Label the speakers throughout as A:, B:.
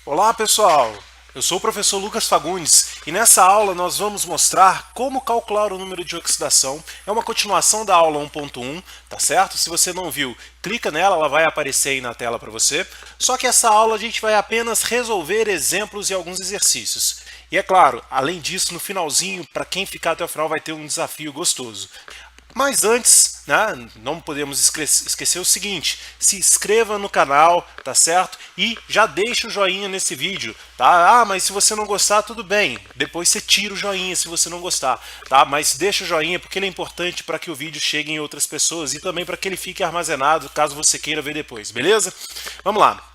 A: Olá pessoal, eu sou o professor Lucas Fagundes e nessa aula nós vamos mostrar como calcular o número de oxidação. É uma continuação da aula 1.1, tá certo? Se você não viu, clica nela, ela vai aparecer aí na tela para você. Só que essa aula a gente vai apenas resolver exemplos e alguns exercícios. E é claro, além disso, no finalzinho, para quem ficar até o final vai ter um desafio gostoso. Mas antes, né, não podemos esquecer o seguinte, se inscreva no canal, tá certo? E já deixa o joinha nesse vídeo, tá? Ah, mas se você não gostar, tudo bem. Depois você tira o joinha se você não gostar, tá? Mas deixa o joinha porque ele é importante para que o vídeo chegue em outras pessoas e também para que ele fique armazenado caso você queira ver depois, beleza? Vamos lá.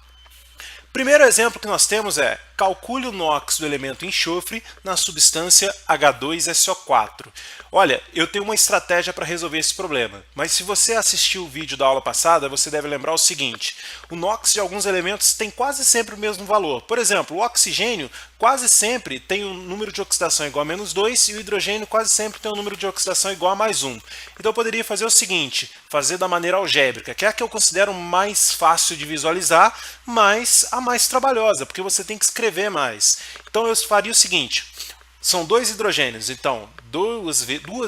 A: Primeiro exemplo que nós temos é calcule o NOx do elemento enxofre na substância H2SO4. Olha, eu tenho uma estratégia para resolver esse problema, mas se você assistiu o vídeo da aula passada, você deve lembrar o seguinte, o NOx de alguns elementos tem quase sempre o mesmo valor. Por exemplo, o oxigênio quase sempre tem um número de oxidação igual a -2 e o hidrogênio quase sempre tem um número de oxidação igual a +1. Então eu poderia fazer o seguinte, fazer da maneira algébrica, que é a que eu considero mais fácil de visualizar, mas a mais trabalhosa, porque você tem que escrever mais. Então eu faria o seguinte, são dois hidrogênios, então duas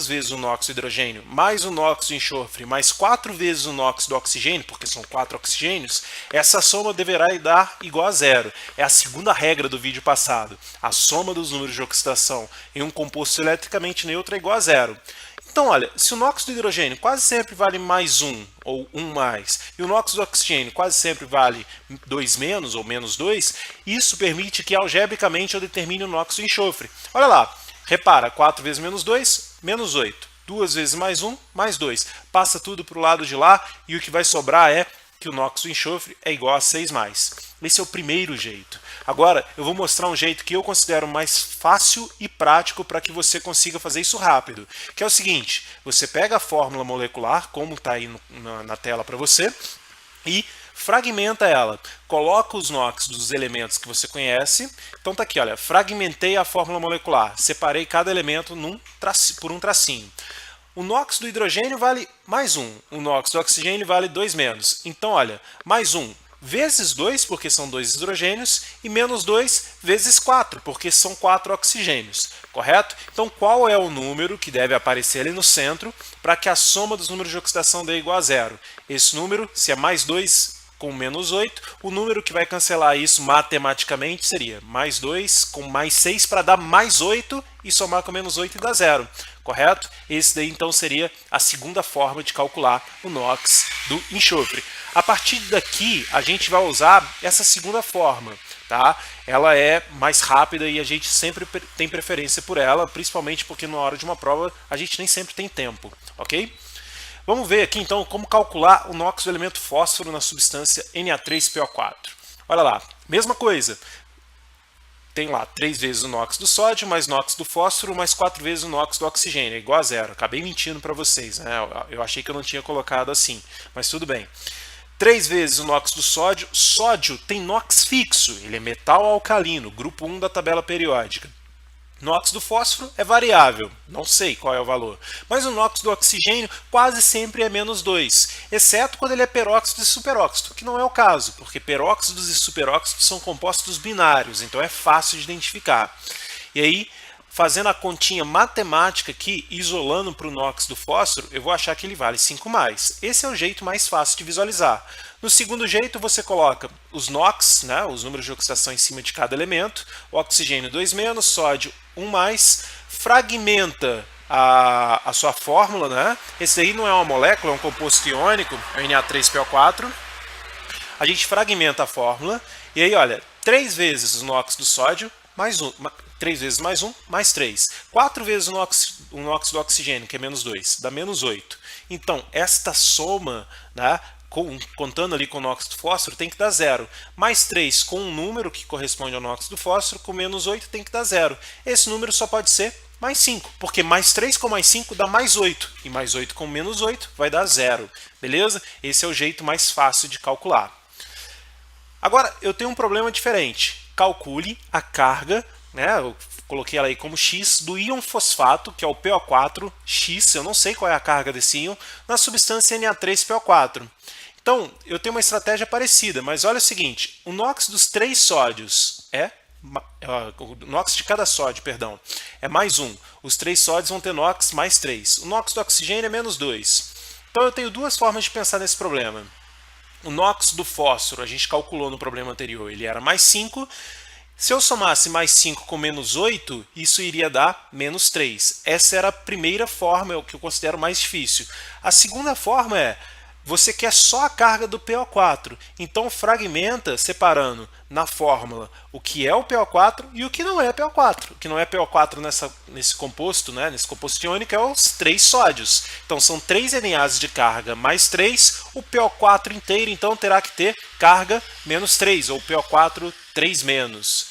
A: vezes o NOx do hidrogênio, mais o NOx do enxofre, mais 4 vezes o NOx do oxigênio, porque são 4 oxigênios, essa soma deverá dar igual a zero. É a segunda regra do vídeo passado. A soma dos números de oxidação em um composto eletricamente neutro é igual a zero. Então, olha, se o NOx do hidrogênio quase sempre vale +1 ou 1 mais, e o NOx do oxigênio quase sempre vale 2 menos ou -2, isso permite que algebricamente eu determine o NOx do enxofre. Olha lá, repara, 4 vezes -2, -8. 2 vezes +1, +2. Passa tudo para o lado de lá e o que vai sobrar é que o NOx do enxofre é igual a 6 mais. Esse é o primeiro jeito. Agora, eu vou mostrar um jeito que eu considero mais fácil e prático para que você consiga fazer isso rápido. Que é o seguinte, você pega a fórmula molecular, como está aí na tela para você, e fragmenta ela. Coloca os NOx dos elementos que você conhece. Então tá aqui, olha, fragmentei a fórmula molecular. Separei cada elemento por um tracinho. O NOx do hidrogênio vale +1, o NOx do oxigênio vale 2 menos. Então, olha, +1 vezes 2, porque são 2 hidrogênios, e -2 vezes 4, porque são 4 oxigênios, correto? Então, qual é o número que deve aparecer ali no centro para que a soma dos números de oxidação dê igual a zero? Esse número, se é +2 com -8, o número que vai cancelar isso matematicamente seria +2 com +6 para dar +8 e somar com -8 e dar zero, correto? Esse daí então seria a segunda forma de calcular o NOx do enxofre. A partir daqui a gente vai usar essa segunda forma, tá? Ela é mais rápida e a gente sempre tem preferência por ela, principalmente porque na hora de uma prova a gente nem sempre tem tempo, ok? Vamos ver aqui então como calcular o NOx do elemento fósforo na substância Na3PO4. Olha lá, mesma coisa. Tem lá 3 vezes o NOx do sódio, mais NOx do fósforo, mais 4 vezes o NOx do oxigênio, é igual a zero. Acabei mentindo para vocês, né? Eu achei que eu não tinha colocado assim, mas tudo bem. 3 vezes o NOx do sódio. Sódio tem NOx fixo, ele é metal alcalino, grupo 1 da tabela periódica. NOx do fósforo é variável, não sei qual é o valor. Mas o NOx do oxigênio quase sempre é -2, exceto quando ele é peróxido e superóxido, que não é o caso, porque peróxidos e superóxidos são compostos binários, então é fácil de identificar. E aí, fazendo a continha matemática aqui, isolando para o NOx do fósforo, eu vou achar que ele vale 5 mais. Esse é o jeito mais fácil de visualizar. No segundo jeito, você coloca os NOx, né, os números de oxidação em cima de cada elemento, o oxigênio 2 menos, sódio 1 mais, fragmenta a sua fórmula, né? Esse aí não é uma molécula, é um composto iônico, é o Na3PO4. A gente fragmenta a fórmula e aí, olha, 3 vezes o NOx do sódio, mais 1, 3 vezes mais 1, mais 3. 4 vezes o NOx do oxigênio, que é -2, dá -8. Então, esta soma, né, contando ali com o NOx do fósforo, tem que dar zero. Mais 3 com um número que corresponde ao NOx do fósforo, com -8 tem que dar zero. Esse número só pode ser mais 5, porque mais 3 com mais 5 dá mais 8, e mais 8 com -8 vai dar zero, beleza? Esse é o jeito mais fácil de calcular. Agora, eu tenho um problema diferente. Calcule a carga, né, eu coloquei ela aí como X, do íon fosfato, que é o PO4, X, eu não sei qual é a carga desse íon, na substância Na3PO4. Então, eu tenho uma estratégia parecida, mas olha o seguinte, o NOx dos 3 sódios o NOx de cada sódio, perdão, é mais 1. Os 3 sódios vão ter NOx mais 3. O NOx do oxigênio é menos 2. Então eu tenho duas formas de pensar nesse problema. O NOx do fósforo, a gente calculou no problema anterior, ele era mais 5. Se eu somasse mais 5 com menos 8, isso iria dar menos 3. Essa era a primeira forma, é o que eu considero mais difícil. A segunda forma é, você quer só a carga do PO4, então fragmenta separando na fórmula o que é o PO4 e o que não é PO4. O que não é PO4 nesse composto, né, nesse composto iônico, é os 3 sódios. Então são 3 NAs de carga mais 3, o PO4 inteiro então terá que ter carga menos 3, ou PO4 3 menos.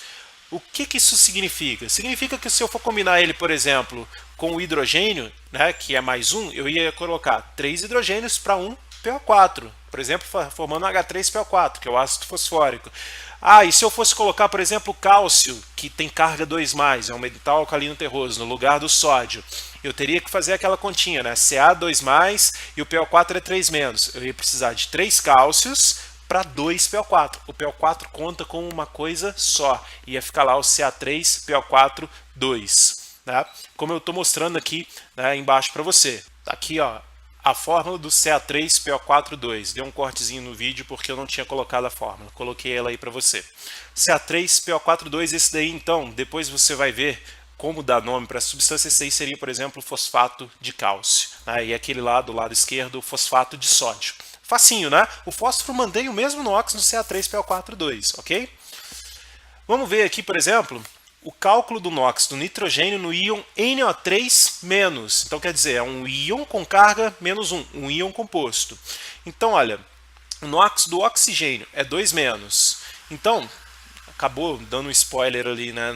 A: O que isso significa? Significa que se eu for combinar ele, por exemplo, com o hidrogênio, né, que é mais 1, eu ia colocar 3 hidrogênios para 1 PO4, por exemplo, formando H3PO4, que é o ácido fosfórico. E se eu fosse colocar, por exemplo, o cálcio, que tem carga 2+, é um metal alcalino terroso, no lugar do sódio, eu teria que fazer aquela continha, né? Ca2+, e o PO4 é 3-. Eu ia precisar de 3 cálcios para 2 PO4. O PO4 conta com uma coisa só, ia ficar lá o Ca3PO4 2. Né? Como eu estou mostrando aqui, né, embaixo para você. Aqui, ó, a fórmula do Ca3PO4 2. Deu um cortezinho no vídeo porque eu não tinha colocado a fórmula. Coloquei ela aí para você. Ca3PO4 2, esse daí então, depois você vai ver como dar nome para a substância. Esse aí seria, por exemplo, fosfato de cálcio. Né? E aquele lá do lado esquerdo, o fosfato de sódio. Facinho, né? O fósforo mantém o mesmo NOx no Ca3PO4 2, ok? Vamos ver aqui, por exemplo, o cálculo do NOx do nitrogênio no íon NO3-. Então, quer dizer, é um íon com carga menos 1, um íon composto. Então, olha, o NOx do oxigênio é 2-. Então, acabou dando um spoiler ali, né,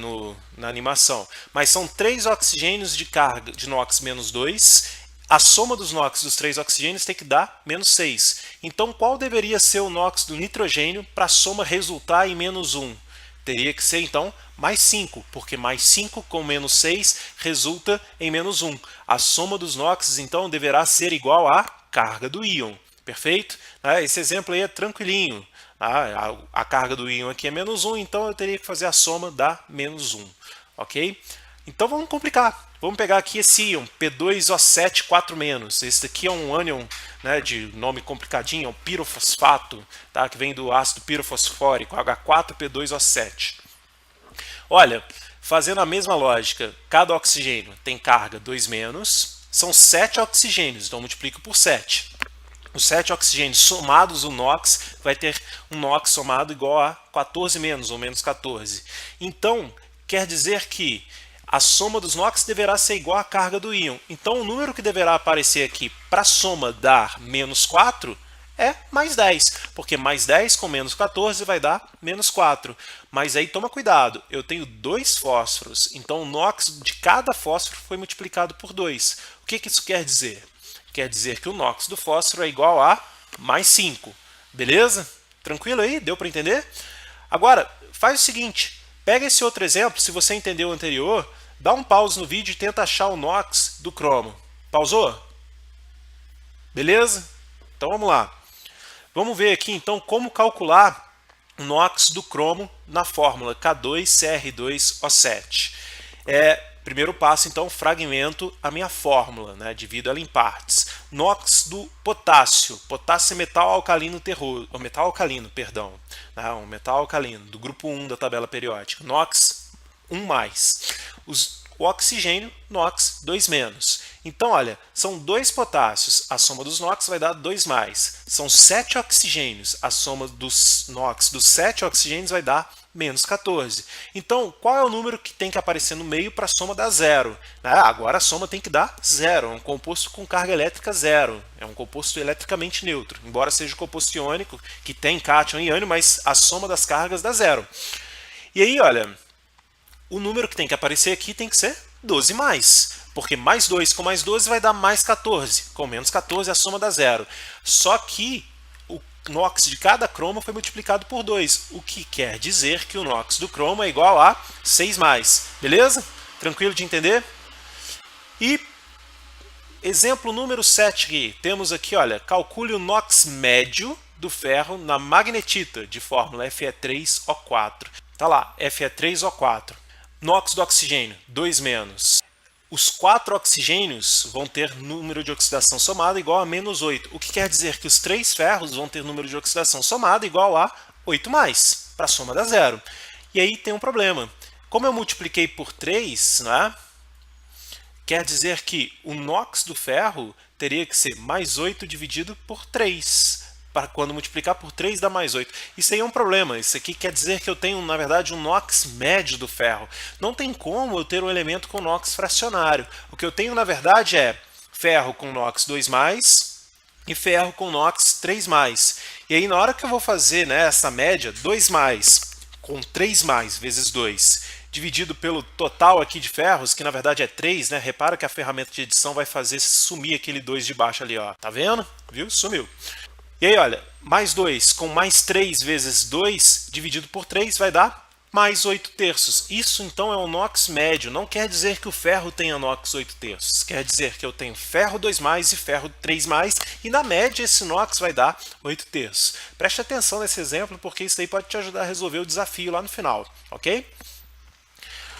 A: na animação. Mas são 3 oxigênios de carga de NOx menos 2. A soma dos NOx dos 3 oxigênios tem que dar menos 6. Então, qual deveria ser o NOx do nitrogênio para a soma resultar em menos 1? Teria que ser, então, mais 5, porque mais 5 com menos 6 resulta em menos 1. A soma dos NOx, então, deverá ser igual à carga do íon. Perfeito? Esse exemplo aí é tranquilinho. A carga do íon aqui é menos 1, então eu teria que fazer a soma da menos 1. Ok? Então vamos complicar. Vamos pegar aqui esse íon, P2O7 4-. Esse daqui é um ânion, né, de nome complicadinho, é um pirofosfato, tá, que vem do ácido pirofosfórico, H4P2O7. Olha, fazendo a mesma lógica, cada oxigênio tem carga 2-, são 7 oxigênios, então multiplico por 7. Os 7 oxigênios somados, o NOx, vai ter um NOx somado igual a 14-, ou menos 14. Então, quer dizer que a soma dos NOx deverá ser igual à carga do íon. Então, o número que deverá aparecer aqui para a soma dar menos 4 é mais 10, porque mais 10 com menos 14 vai dar menos 4. Mas aí toma cuidado, eu tenho 2 fósforos, então o NOx de cada fósforo foi multiplicado por 2. O que isso quer dizer? Quer dizer que o NOx do fósforo é igual a mais 5. Beleza? Tranquilo aí? Deu para entender? Agora, faz o seguinte. Pega esse outro exemplo, se você entendeu o anterior, dá um pause no vídeo e tenta achar o NOx do cromo. Pausou? Beleza? Então vamos lá. Vamos ver aqui então como calcular o NOx do cromo na fórmula K2CR2O7. Primeiro passo, então, fragmento a minha fórmula, né? Divido ela em partes. NOx do potássio. Potássio é metal alcalino terroso, metal alcalino, perdão. Né? Um metal alcalino, do grupo 1 da tabela periódica. NOx 1+. O oxigênio, NOx 2-. Então, olha, são 2 potássios, a soma dos NOx vai dar 2+. São 7 oxigênios, a soma dos NOx dos 7 oxigênios vai dar menos 14. Então, qual é o número que tem que aparecer no meio para a soma dar 0? Agora a soma tem que dar 0, é um composto com carga elétrica 0, é um composto eletricamente neutro, embora seja um composto iônico, que tem cátion e ânion, mas a soma das cargas dá 0. E aí, olha, o número que tem que aparecer aqui tem que ser 12+, porque mais 2 com mais 12 vai dar mais 14, com menos 14 a soma dá 0. Só que o NOx de cada cromo foi multiplicado por 2, o que quer dizer que o NOx do cromo é igual a 6+. Beleza? Tranquilo de entender? E exemplo número 7 aqui, temos aqui, olha, calcule o NOx médio do ferro na magnetita de fórmula Fe3O4. Tá lá, Fe3O4. NOx do oxigênio, 2 menos. Os 4 oxigênios vão ter número de oxidação somado igual a menos 8, o que quer dizer que os 3 ferros vão ter número de oxidação somado igual a 8 mais, para a soma dar zero. E aí tem um problema. Como eu multipliquei por 3, né, quer dizer que o NOx do ferro teria que ser mais 8 dividido por 3. Para quando multiplicar por 3 dá mais 8. Isso aí é um problema. Isso aqui quer dizer que eu tenho, na verdade, um NOx médio do ferro. Não tem como eu ter um elemento com NOx fracionário. O que eu tenho, na verdade, é ferro com NOx 2+, e ferro com NOx 3+. E aí, na hora que eu vou fazer, né, essa média, 2+ com 3+ vezes 2, dividido pelo total aqui de ferros, que na verdade é 3, né? Repara que a ferramenta de edição vai fazer sumir aquele 2 de baixo ali, ó. Tá vendo? Viu? Sumiu. E aí, olha, mais 2 com mais 3 vezes 2, dividido por 3, vai dar mais 8/3. Isso, então, é o NOx médio. Não quer dizer que o ferro tenha NOx 8/3. Quer dizer que eu tenho ferro 2+ e ferro 3+, e na média esse NOx vai dar 8/3. Preste atenção nesse exemplo, porque isso aí pode te ajudar a resolver o desafio lá no final, ok?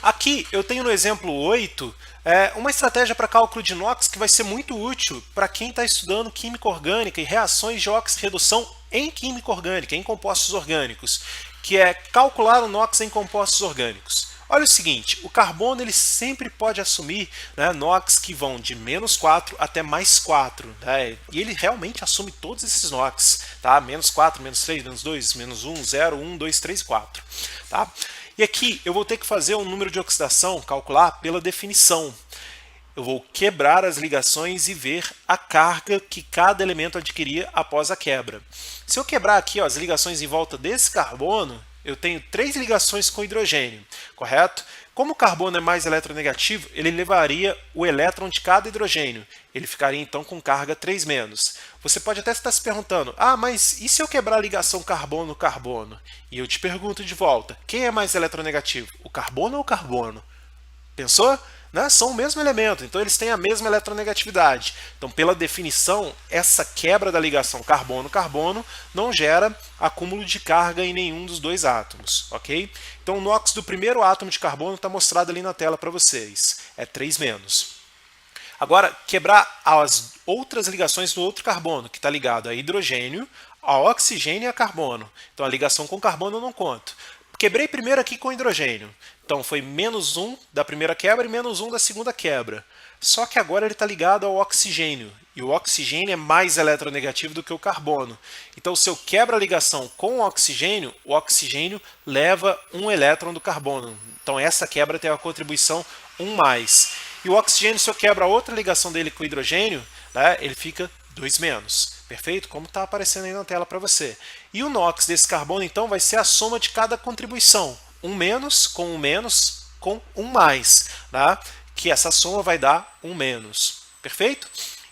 A: Aqui eu tenho no exemplo 8 uma estratégia para cálculo de NOx que vai ser muito útil para quem está estudando química orgânica e reações de oxirredução em química orgânica, em compostos orgânicos, que é calcular o NOx em compostos orgânicos. Olha o seguinte, o carbono ele sempre pode assumir, né, NOx que vão de -4 até +4, né, e ele realmente assume todos esses NOx, tá? -4, -3, -2, -1, 0, 1, 2, 3, 4. Tá? E aqui eu vou ter que fazer um número de oxidação, calcular pela definição. Eu vou quebrar as ligações e ver a carga que cada elemento adquiria após a quebra. Se eu quebrar aqui, ó, as ligações em volta desse carbono, eu tenho 3 ligações com hidrogênio, correto? Como o carbono é mais eletronegativo, ele levaria o elétron de cada hidrogênio. Ele ficaria então com carga 3-. Você pode até estar se perguntando, mas e se eu quebrar a ligação carbono-carbono? E eu te pergunto de volta, quem é mais eletronegativo, o carbono ou o carbono? Pensou? Né? São o mesmo elemento, então eles têm a mesma eletronegatividade. Então, pela definição, essa quebra da ligação carbono-carbono não gera acúmulo de carga em nenhum dos dois átomos, ok? Então, o NOx do primeiro átomo de carbono está mostrado ali na tela para vocês, é 3-. Agora, quebrar as outras ligações do outro carbono, que está ligado a hidrogênio, a oxigênio e a carbono. Então, a ligação com carbono eu não conto. Quebrei primeiro aqui com hidrogênio. Então foi -1 da primeira quebra e -1 da segunda quebra. Só que agora ele está ligado ao oxigênio. E o oxigênio é mais eletronegativo do que o carbono. Então se eu quebro a ligação com o oxigênio leva um elétron do carbono. Então essa quebra tem a contribuição 1+. E o oxigênio, se eu quebro a outra ligação dele com o hidrogênio, né, ele fica 2-. Perfeito? Como está aparecendo aí na tela para você. E o NOx desse carbono, então, vai ser a soma de cada contribuição. 1- com 1- com 1+. Tá? Que essa soma vai dar 1-. Perfeito?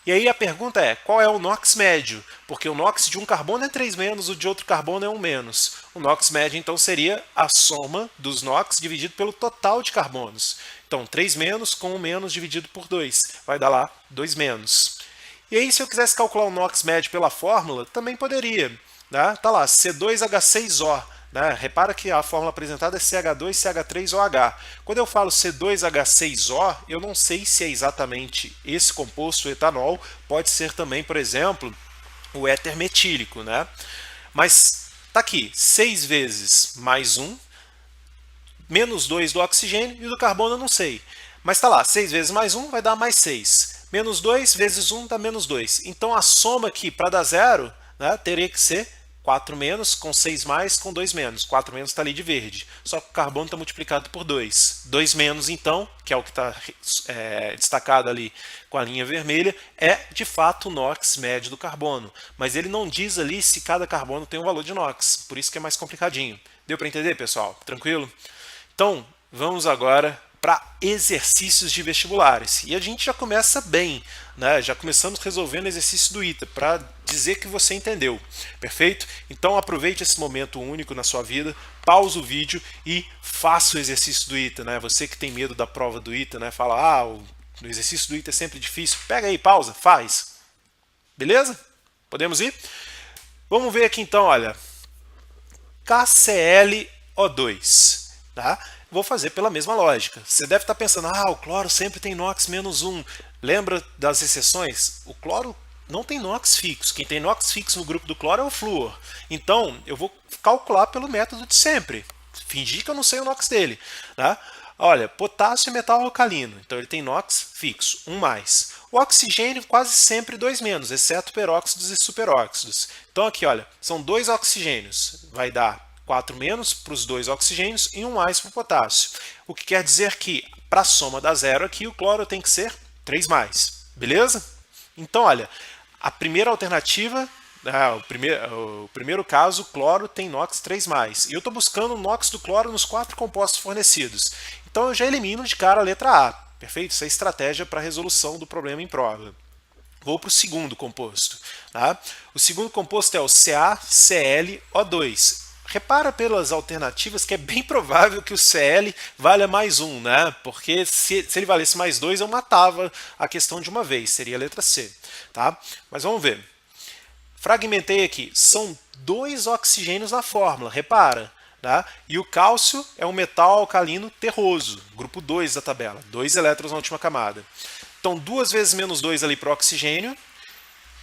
A: E aí a pergunta é, qual é o NOx médio? Porque o NOx de um carbono é 3-, o de outro carbono é 1-. O NOx médio, então, seria a soma dos NOx dividido pelo total de carbonos. Então, 3- com 1- dividido por 2. Vai dar lá 2-. E aí, se eu quisesse calcular o NOx médio pela fórmula, também poderia. Né? Tá lá, C2H6O. Né? Repara que a fórmula apresentada é CH2CH3OH. Quando eu falo C2H6O, eu não sei se é exatamente esse composto, o etanol. Pode ser também, por exemplo, o éter metílico. Né? Mas tá aqui, 6 vezes mais 1, -2 do oxigênio e do carbono eu não sei. Mas tá lá, 6 vezes mais 1 vai dar mais 6. -2 vezes 1 dá -2. Então a soma aqui para dar zero, né, teria que ser 4- com 6+, com 2-. 4- está ali de verde. Só que o carbono está multiplicado por 2. 2- então, que é o que está destacado ali com a linha vermelha, é de fato o NOx médio do carbono. Mas ele não diz ali se cada carbono tem um valor de NOx. Por isso que é mais complicadinho. Deu para entender, pessoal? Tranquilo? Então, vamos agora para exercícios de vestibulares. E a gente já começa bem, né? Já começamos resolvendo exercício do ITA, para dizer que você entendeu. Perfeito? Então aproveite esse momento único na sua vida, pausa o vídeo e faça o exercício do ITA. Né? Você que tem medo da prova do ITA, né? Fala, o exercício do ITA é sempre difícil. Pega aí, pausa, faz. Beleza? Podemos ir? Vamos ver aqui então, olha, KClO2, tá? Vou fazer pela mesma lógica. Você deve estar pensando, o cloro sempre tem NOx -1. Lembra das exceções? O cloro não tem NOx fixo. Quem tem NOx fixo no grupo do cloro é o flúor. Então, eu vou calcular pelo método de sempre. Fingir que eu não sei o NOx dele, tá? Olha, potássio é metal alcalino, então ele tem NOx fixo, 1+. O oxigênio quase sempre 2-, exceto peróxidos e superóxidos. Então aqui, olha, são 2 oxigênios, vai dar 4- para os 2 oxigênios e 1+ para o potássio. O que quer dizer que, para a soma dar 0 aqui, o cloro tem que ser 3+, beleza? Então, olha, a primeira alternativa, o primeiro caso, cloro tem NOx 3+. E eu estou buscando o NOx do cloro nos 4 compostos fornecidos. Então eu já elimino de cara a letra A. Perfeito? Isso é estratégia para a resolução do problema em prova. Vou para o segundo composto. Tá? O segundo composto é o CaClO2. Repara pelas alternativas que é bem provável que o Cl valha +1, né? Porque se ele valesse +2, eu matava a questão de uma vez, seria a letra C. Tá? Mas vamos ver. Fragmentei aqui, são 2 oxigênios na fórmula, repara. Tá? E o cálcio é um metal alcalino terroso, grupo 2 da tabela, 2 elétrons na última camada. Então 2 vezes -2 ali para o oxigênio,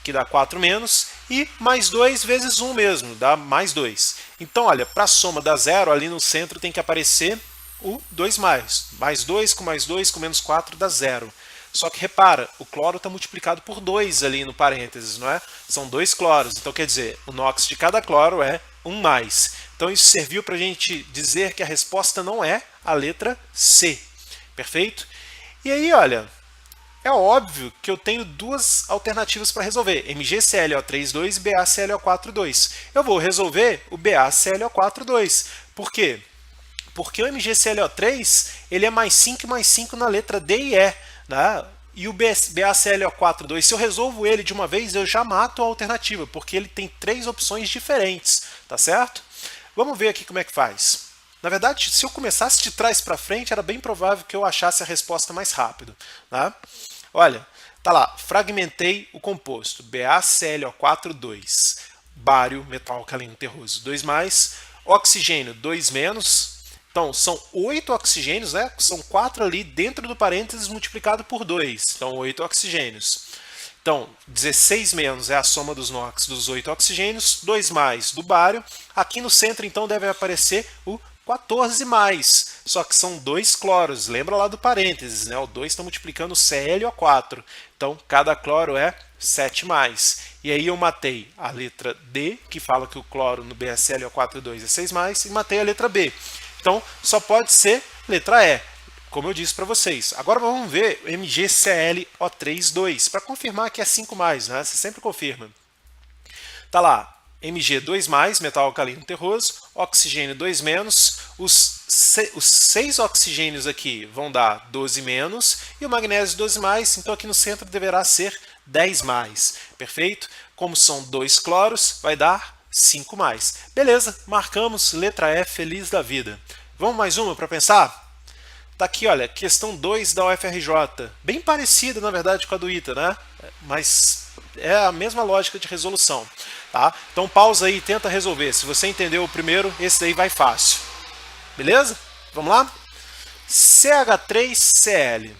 A: que dá 4-, e +2 vezes 1 mesmo, dá +2. Então olha, para a soma dar 0, ali no centro tem que aparecer o 2+. +2 com +2 com -4 dá 0. Só que repara, o cloro está multiplicado por 2 ali no parênteses, não é? São 2 cloros, então quer dizer, o NOx de cada cloro é 1+. Então isso serviu para a gente dizer que a resposta não é a letra C. Perfeito? E aí, olha, é óbvio que eu tenho 2 alternativas para resolver, MgClO3,2 e BaClO4,2. Eu vou resolver o BaClO4,2. Por quê? Porque o MgClO3 ele é +5 e +5 na letra D e E. Né? E o BaClO4,2, se eu resolvo ele de uma vez, eu já mato a alternativa, porque ele tem 3 opções diferentes, tá certo? Vamos ver aqui como é que faz. Na verdade, se eu começasse de trás para frente, era bem provável que eu achasse a resposta mais rápido. Tá? Olha, tá lá, fragmentei o composto, BaClO4,2, bário, metal alcalino terroso, 2+, oxigênio, 2-. Então, são 8 oxigênios, né? São 4 ali dentro do parênteses multiplicado por 2. Então, 8 oxigênios. Então, 16- é a soma dos NOx dos 8 oxigênios, 2+ do bário. Aqui no centro, então, deve aparecer o 14+, só que são 2 cloros. Lembra lá do parênteses, né? O 2 está multiplicando o ClO4. Então, cada cloro é 7+. E aí eu matei a letra D, que fala que o cloro no BaClO4,2 é 6+, e matei a letra B. Então, só pode ser letra E, como eu disse para vocês. Agora vamos ver o MgClO3,2, para confirmar que é 5+, né? Você sempre confirma. Tá lá, Mg 2+, metal alcalino terroso, oxigênio 2-, os 6 oxigênios aqui vão dar 12-, e o magnésio 12+, então aqui no centro deverá ser 10+, perfeito? Como são 2 cloros, vai dar 5+. Beleza, marcamos, letra E, feliz da vida. Vamos mais uma para pensar? Tá aqui, olha, questão 2 da UFRJ. Bem parecida, na verdade, com a do ITA, né? Mas é a mesma lógica de resolução. Tá? Então pausa aí e tenta resolver. Se você entendeu o primeiro, esse daí vai fácil. Beleza? Vamos lá? CH3Cl.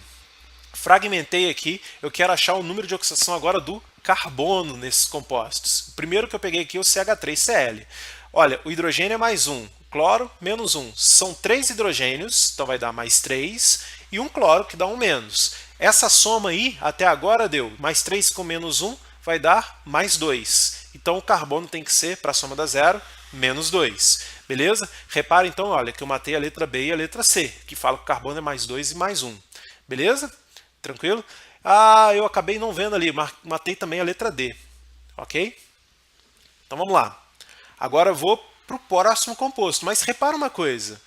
A: Fragmentei aqui, eu quero achar o número de oxidação agora do carbono nesses compostos. O primeiro que eu peguei aqui é o CH3Cl. Olha, o hidrogênio é +1, cloro -1. São 3 hidrogênios, então vai dar +3, e um cloro que dá um menos. Essa soma aí, até agora deu +3 com -1, vai dar +2. Então o carbono tem que ser, para a soma da 0, -2. Beleza? Repara então, olha, que eu matei a letra B e a letra C, que fala que o carbono é +2 e +1. Beleza? Tranquilo? Eu acabei não vendo ali, matei também a letra D. Ok? Então vamos lá. Agora eu vou para o próximo composto, mas repara uma coisa.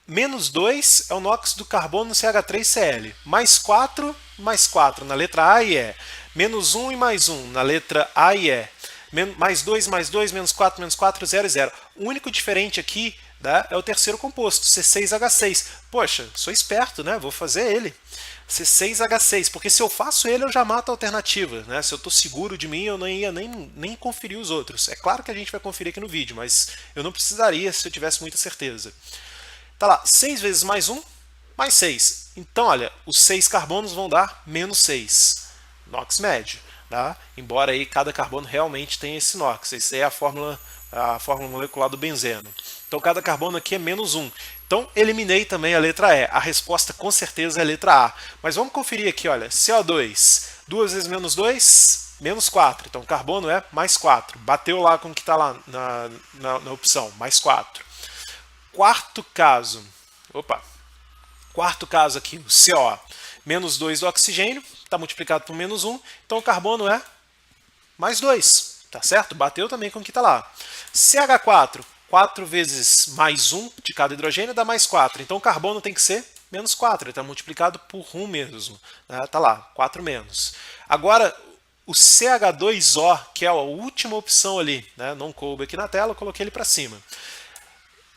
A: -2 é o NOx do carbono no CH3Cl. +4, +4 na letra A e E. -1 e +1 na letra A e E. +2, +2, -4, -4, 0 e 0. O único diferente aqui né, é o terceiro composto, C6H6. Poxa, sou esperto, né? Vou fazer ele. C6H6, porque se eu faço ele, eu já mato a alternativa, né? Se eu estou seguro de mim, eu não ia nem conferir os outros. É claro que a gente vai conferir aqui no vídeo, mas eu não precisaria se eu tivesse muita certeza. Tá lá, 6 vezes mais 1, mais 6. Então, olha, os 6 carbonos vão dar menos 6. NOx médio. Tá? Embora aí cada carbono realmente tenha esse NOx. Essa é a fórmula molecular do benzeno. Então, cada carbono aqui é menos 1. Então, eliminei também a letra E. A resposta com certeza é a letra A. Mas vamos conferir aqui, olha, CO2. 2 vezes menos 2, menos 4. Então, carbono é mais 4. Bateu lá com o que está lá na opção, mais 4. Quarto caso aqui, o CO. Menos 2 do oxigênio, está multiplicado por menos 1. Então, o carbono é mais 2. Tá certo? Bateu também com o que está lá. CH4. 4 vezes mais 1 de cada hidrogênio dá mais 4. Então o carbono tem que ser menos 4. Ele está multiplicado por 1 mesmo. Está lá, 4 menos. Agora, o CH2O, que é a última opção ali, né, não coube aqui na tela, eu coloquei ele para cima.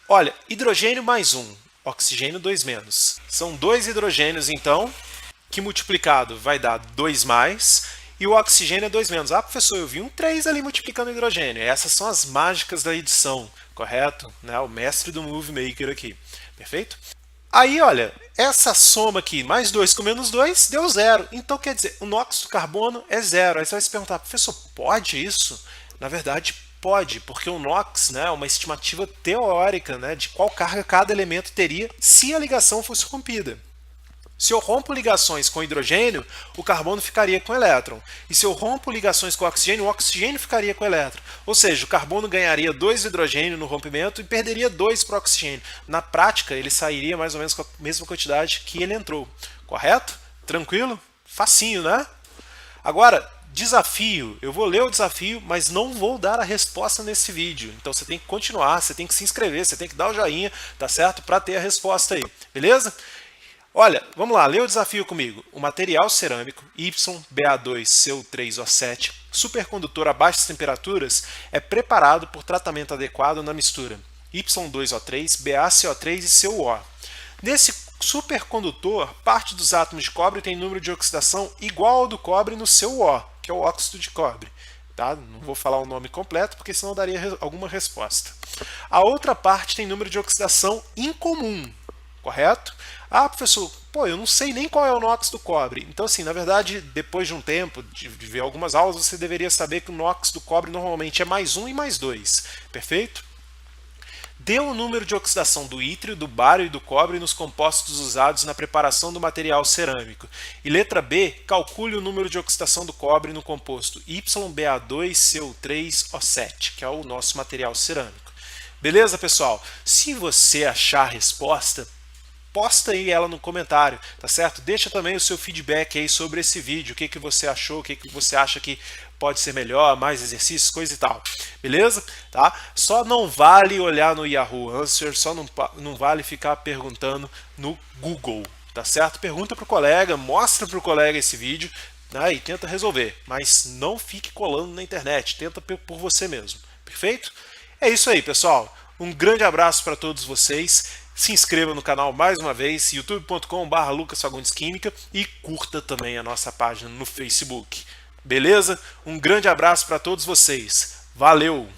A: Olha, hidrogênio mais 1, oxigênio 2 menos. São 2 hidrogênios, então, que multiplicado vai dar 2 mais. E o oxigênio é 2 menos. Ah, professor, eu vi um 3 ali multiplicando hidrogênio. Essas são as mágicas da edição, correto? Né? O mestre do Movie Maker aqui. Perfeito? Aí, olha, essa soma aqui, mais 2 com menos 2, deu 0. Então, quer dizer, o NOx do carbono é 0. Aí você vai se perguntar, professor, pode isso? Na verdade, pode, porque o NOx, né, é uma estimativa teórica, né, de qual carga cada elemento teria se a ligação fosse rompida. Se eu rompo ligações com hidrogênio, o carbono ficaria com elétron. E se eu rompo ligações com oxigênio, o oxigênio ficaria com elétron. Ou seja, o carbono ganharia 2 hidrogênio no rompimento e perderia 2 para o oxigênio. Na prática, ele sairia mais ou menos com a mesma quantidade que ele entrou. Correto? Tranquilo? Facinho, né? Agora, desafio. Eu vou ler o desafio, mas não vou dar a resposta nesse vídeo. Então você tem que continuar, você tem que se inscrever, você tem que dar o joinha, tá certo? Para ter a resposta aí. Beleza? Olha, vamos lá, lê o desafio comigo. O material cerâmico YBa2CO3O7, supercondutor a baixas temperaturas, é preparado por tratamento adequado na mistura Y2O3, BaCO3 e CuO. Nesse supercondutor, parte dos átomos de cobre tem número de oxidação igual ao do cobre no CuO, que é o óxido de cobre. Tá? Não vou falar o nome completo, porque senão daria alguma resposta. A outra parte tem número de oxidação incomum, correto? Ah, professor, pô, eu não sei nem qual é o NOx do cobre. Então, assim, na verdade, depois de um tempo, de ver algumas aulas, você deveria saber que o NOx do cobre normalmente é mais 1 e mais 2. Perfeito? Dê o número de oxidação do ítrio, do bário e do cobre nos compostos usados na preparação do material cerâmico. E letra B, calcule o número de oxidação do cobre no composto YBa2CO3O7, que é o nosso material cerâmico. Beleza, pessoal? Se você achar a resposta, posta aí ela no comentário, tá certo? Deixa também o seu feedback aí sobre esse vídeo, o que você achou, o que você acha que pode ser melhor, mais exercícios, coisa e tal. Beleza? Tá? Só não vale olhar no Yahoo Answers, só não vale ficar perguntando no Google, tá certo? Pergunta pro colega, mostra pro colega esse vídeo, né, e tenta resolver, mas não fique colando na internet, tenta por você mesmo. Perfeito? É isso aí, pessoal. Um grande abraço para todos vocês. Se inscreva no canal mais uma vez, youtube.com/lucasfagundesquímica, e curta também a nossa página no Facebook. Beleza? Um grande abraço para todos vocês. Valeu!